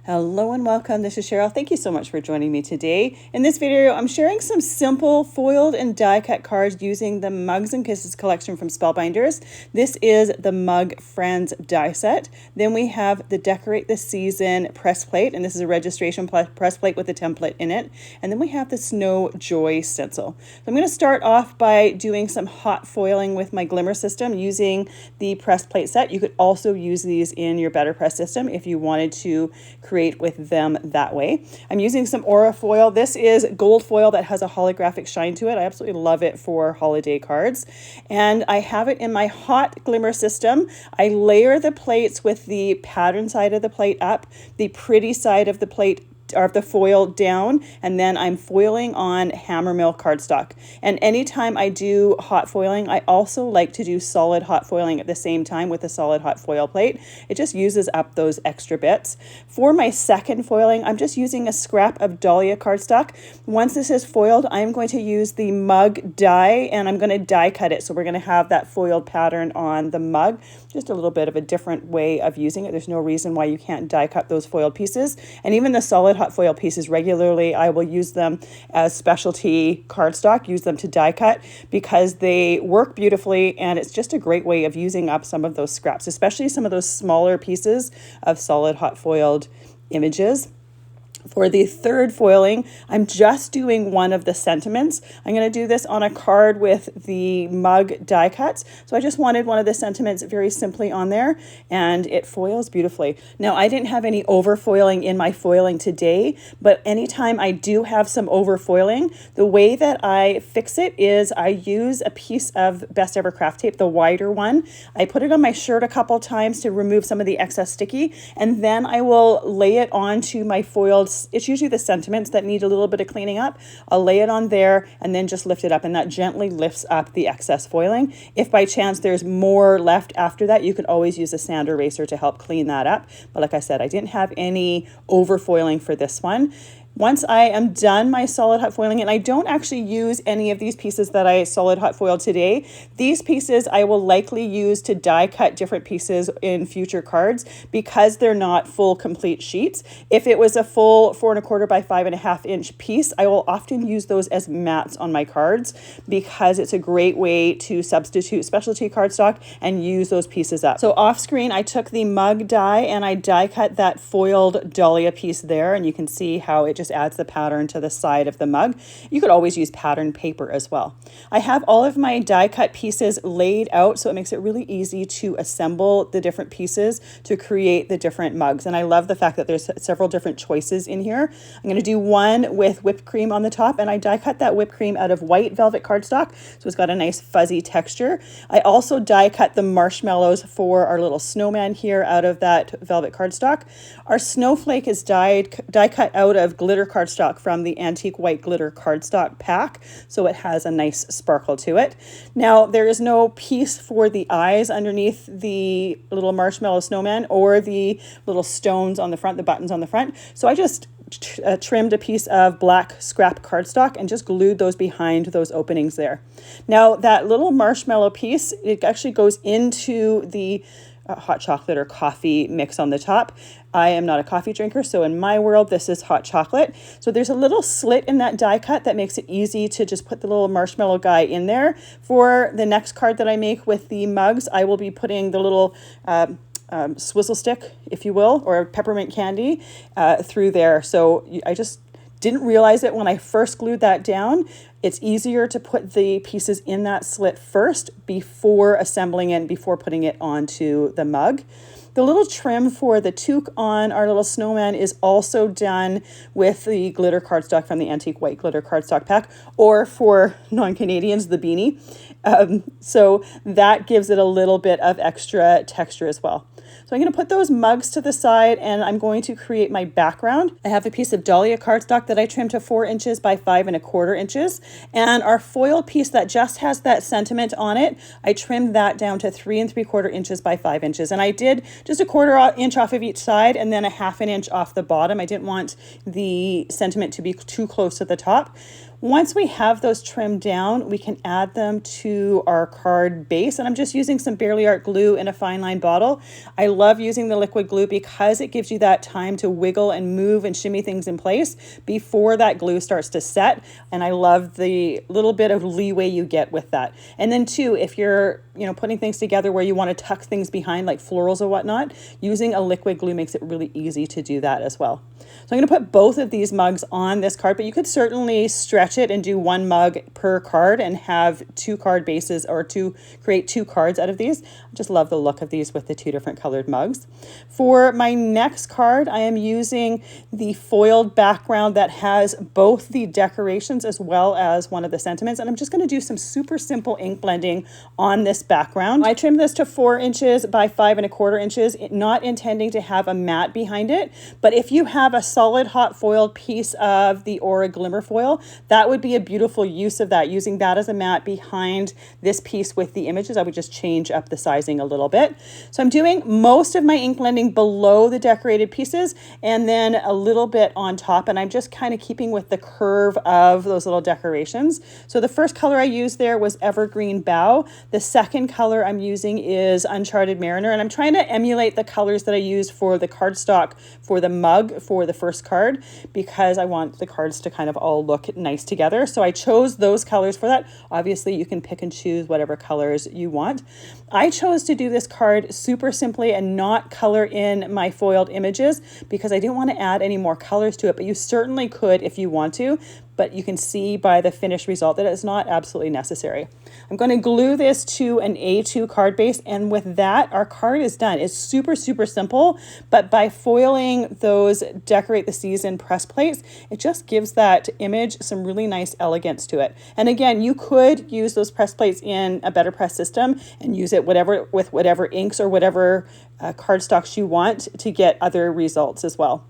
Hello and welcome. This is Cheryl. Thank you so much for joining me today. In this video, I'm sharing some simple foiled and die cut cards using the Mugs and Kisses collection from Spellbinders. This is the Mug Friends die set. Then we have the Decorate the Season press plate, and this is a registration press plate with a template in it. And then we have the Snow Joy Stencil. So I'm going to start off by doing some hot foiling with my Glimmer system using the press plate set. You could also use these in your Better Press system if you wanted to create with them that way. I'm using some Aura foil. This is gold foil that has a holographic shine to it. I absolutely love it for holiday cards. And I have it in my hot Glimmer system. I layer the plates with the pattern side of the plate up, the pretty side of the plate or the foil down, and then I'm foiling on Hammermill Cardstock. And anytime I do hot foiling, I also like to do solid hot foiling at the same time with a solid hot foil plate. It just uses up those extra bits. For my second foiling, I'm just using a scrap of Dahlia cardstock. Once this is foiled, I'm going to use the mug die, and I'm going to die cut it. So we're going to have that foiled pattern on the mug, just a little bit of a different way of using it. There's no reason why you can't die cut those foiled pieces. And even the solid hot foil pieces regularly, I will use them as specialty cardstock, use them to die cut because they work beautifully, and it's just a great way of using up some of those scraps, especially some of those smaller pieces of solid hot foiled images. For the third foiling, I'm just doing one of the sentiments. I'm going to do this on a card with the mug die cuts. So I just wanted one of the sentiments very simply on there, and it foils beautifully. Now, I didn't have any over foiling in my foiling today, but anytime I do have some over foiling, the way that I fix it is I use a piece of Best Ever Craft tape, the wider one. I put it on my shirt a couple times to remove some of the excess sticky, and then I will lay it onto my foiled. It's usually the sentiments that need a little bit of cleaning up. I'll lay it on there and then just lift it up, and that gently lifts up the excess foiling. If by chance there's more left after that, you can always use a sand eraser to help clean that up. But like I said, I didn't have any over foiling for this one. Once I am done my solid hot foiling, and I don't actually use any of these pieces that I solid hot foiled today, these pieces I will likely use to die cut different pieces in future cards because they're not full complete sheets. If it was a full 4 1/4 by 5 1/2 inch piece, I will often use those as mats on my cards because it's a great way to substitute specialty cardstock and use those pieces up. So off screen, I took the mug die and I die cut that foiled Dahlia piece there, and you can see how it just adds the pattern to the side of the mug. You could always use pattern paper as well. I have all of my die cut pieces laid out, so it makes it really easy to assemble the different pieces to create the different mugs. And I love the fact that there's several different choices in here. I'm going to do one with whipped cream on the top, and I die cut that whipped cream out of white velvet cardstock, so it's got a nice fuzzy texture. I also die cut the marshmallows for our little snowman here out of that velvet cardstock. Our snowflake is die cut out of glitter cardstock from the Antique White Glitter Cardstock pack, so it has a nice sparkle to it. Now, there is no piece for the eyes underneath the little marshmallow snowman or the little stones on the front, the buttons on the front, so I just trimmed a piece of black scrap cardstock and just glued those behind those openings there. Now, that little marshmallow piece, it actually goes into the hot chocolate or coffee mix on the top. I am not a coffee drinker, so in my world, this is hot chocolate. So there's a little slit in that die cut that makes it easy to just put the little marshmallow guy in there. For the next card that I make with the mugs, I will be putting the little swizzle stick, if you will, or peppermint candy through there. So I just didn't realize it when I first glued that down. It's easier to put the pieces in that slit first before assembling it and before putting it onto the mug. The little trim for the toque on our little snowman is also done with the glitter cardstock from the Antique White Glitter Cardstock pack, or for non-Canadians, the beanie. So that gives it a little bit of extra texture as well. So I'm going to put those mugs to the side, and I'm going to create my background. I have a piece of Dahlia cardstock that I trimmed to 4 inches by 5 1/4 inches. And our foil piece that just has that sentiment on it, I trimmed that down to 3 3/4 inches by 5 inches. And I did just a 1/4 inch off of each side and then a 1/2 inch off the bottom. I didn't want the sentiment to be too close to the top. Once we have those trimmed down, we can add them to our card base. And I'm just using some Barely Art glue in a fine line bottle. I love using the liquid glue because it gives you that time to wiggle and move and shimmy things in place before that glue starts to set. And I love the little bit of leeway you get with that. And then too, if you're putting things together where you want to tuck things behind like florals or whatnot, using a liquid glue makes it really easy to do that as well. So I'm going to put both of these mugs on this card, but you could certainly stretch it and do one mug per card and have 2 card bases, or create 2 cards out of these. I just love the look of these with the 2 different colored mugs. For my next card, I am using the foiled background that has both the decorations as well as one of the sentiments, and I'm just going to do some super simple ink blending on this background. I trimmed this to 4 inches by 5 1/4 inches, not intending to have a mat behind it, but if you have a solid hot foiled piece of the Aura Glimmer foil, that would be a beautiful use of that, using that as a mat behind this piece with the images. I would just change up the sizing a little bit. So I'm doing most of my ink blending below the decorated pieces and then a little bit on top, and I'm just kind of keeping with the curve of those little decorations. So the first color I used there was Evergreen Bough. The second color I'm using is Uncharted Mariner, and I'm trying to emulate the colors that I used for the cardstock for the mug for the first card, because I want the cards to kind of all look nice together. So I chose those colors for that. Obviously you can pick and choose whatever colors you want. I chose to do this card super simply and not color in my foiled images because I didn't want to add any more colors to it, but you certainly could if you want to, but you can see by the finished result that it's not absolutely necessary. I'm going to glue this to an A2 card base, and with that, our card is done. It's super, super simple, but by foiling those Decorate the Season press plates, it just gives that image some really nice elegance to it. And again, you could use those press plates in a better press system and use it with whatever inks or whatever cardstocks you want to get other results as well.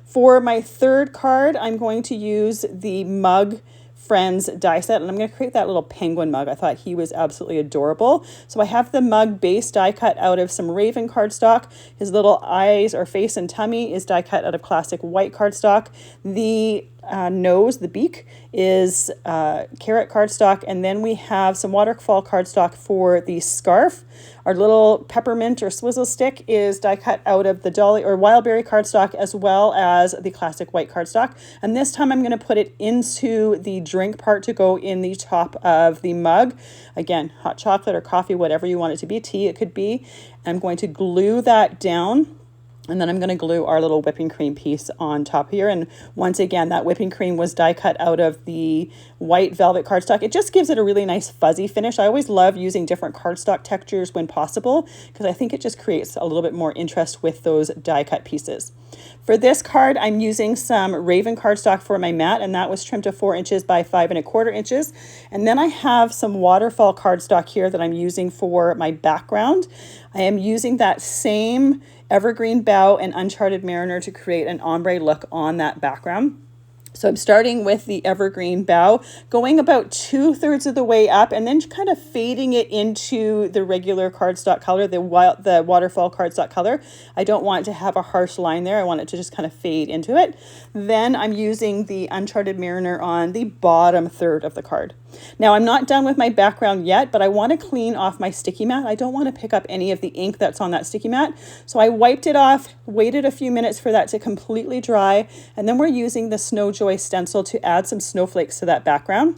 For my third card, I'm going to use the Mug Friends die set, and I'm going to create that little penguin mug. I thought he was absolutely adorable. So I have the mug base die cut out of some Raven cardstock. His little eyes or face and tummy is die cut out of classic white cardstock. The nose, the beak, is carrot cardstock, and then we have some Waterfall cardstock for the scarf. Our little peppermint or swizzle stick is die cut out of the Dolly or Wildberry cardstock, as well as the classic white cardstock. And this time I'm going to put it into the drink part to go in the top of the mug. Again, hot chocolate or coffee, whatever you want it to be, tea it could be. I'm going to glue that down. And then I'm going to glue our little whipping cream piece on top here. And once again, that whipping cream was die cut out of the white velvet cardstock. It just gives it a really nice fuzzy finish. I always love using different cardstock textures when possible, because I think it just creates a little bit more interest with those die cut pieces. For this card, I'm using some Raven cardstock for my mat, and that was trimmed to 4 inches by 5 1/4 inches. And then I have some Waterfall cardstock here that I'm using for my background. I am using that same Evergreen Bough and Uncharted Mariner to create an ombre look on that background. So I'm starting with the Evergreen Bough, going about 2/3 of the way up, and then kind of fading it into the regular cardstock color, the Waterfall cardstock color. I don't want to have a harsh line there. I want it to just kind of fade into it. Then I'm using the Uncharted Mariner on the bottom third of the card. Now I'm not done with my background yet, but I want to clean off my sticky mat. I don't want to pick up any of the ink that's on that sticky mat. So I wiped it off, waited a few minutes for that to completely dry, and then we're using the Joy Stencil to add some snowflakes to that background.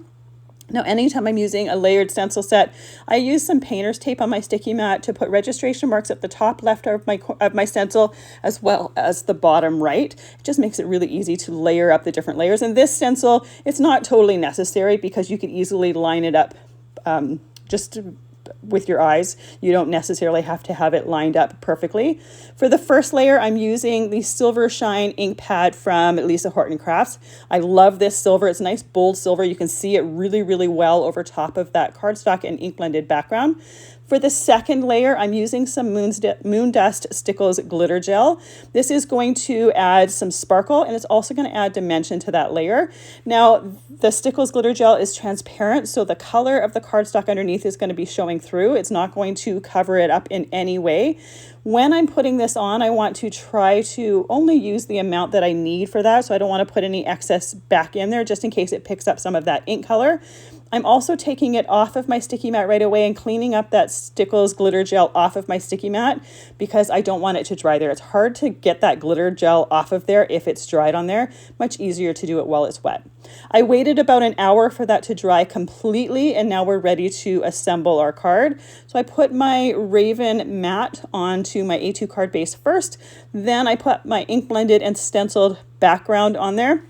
Now, anytime I'm using a layered stencil set, I use some painter's tape on my sticky mat to put registration marks at the top left of my stencil, as well as the bottom right. It just makes it really easy to layer up the different layers. And this stencil, it's not totally necessary because you can easily line it up just with your eyes. You don't necessarily have to have it lined up perfectly. For the first layer, I'm using the Silver Shine ink pad from Lisa Horton Crafts. I love this silver. It's a nice bold silver. You can see it really, really well over top of that cardstock and ink blended background. For the second layer, I'm using some Moon Dust Stickles glitter gel. This is going to add some sparkle, and it's also going to add dimension to that layer. Now, the Stickles glitter gel is transparent, so the color of the cardstock underneath is going to be showing through. It's not going to cover it up in any way. When I'm putting this on, I want to try to only use the amount that I need for that, so I don't want to put any excess back in there just in case it picks up some of that ink color. I'm also taking it off of my sticky mat right away and cleaning up that Stickles glitter gel off of my sticky mat because I don't want it to dry there. It's hard to get that glitter gel off of there if it's dried on there. Much easier to do it while it's wet. I waited about an hour for that to dry completely, and now we're ready to assemble our card. So I put my Raven mat onto my A2 card base first, then I put my ink blended and stenciled background on there.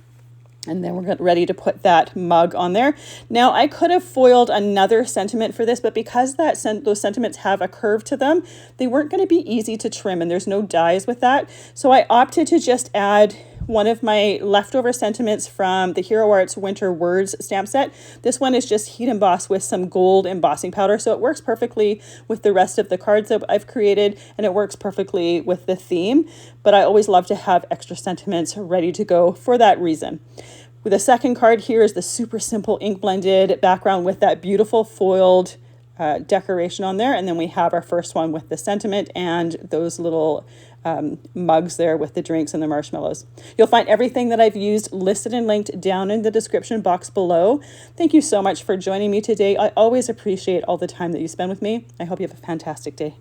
And then we're ready to put that mug on there. Now, I could have foiled another sentiment for this, but because those sentiments have a curve to them, they weren't going to be easy to trim, and there's no dies with that. So I opted to just add one of my leftover sentiments from the Hero Arts Winter Words stamp set. This one is just heat embossed with some gold embossing powder, so it works perfectly with the rest of the cards that I've created, and it works perfectly with the theme. But I always love to have extra sentiments ready to go for that reason. With the second card here is the super simple ink blended background with that beautiful foiled decoration on there. And then we have our first one with the sentiment and those little mugs there with the drinks and the marshmallows. You'll find everything that I've used listed and linked down in the description box below. Thank you so much for joining me today. I always appreciate all the time that you spend with me. I hope you have a fantastic day.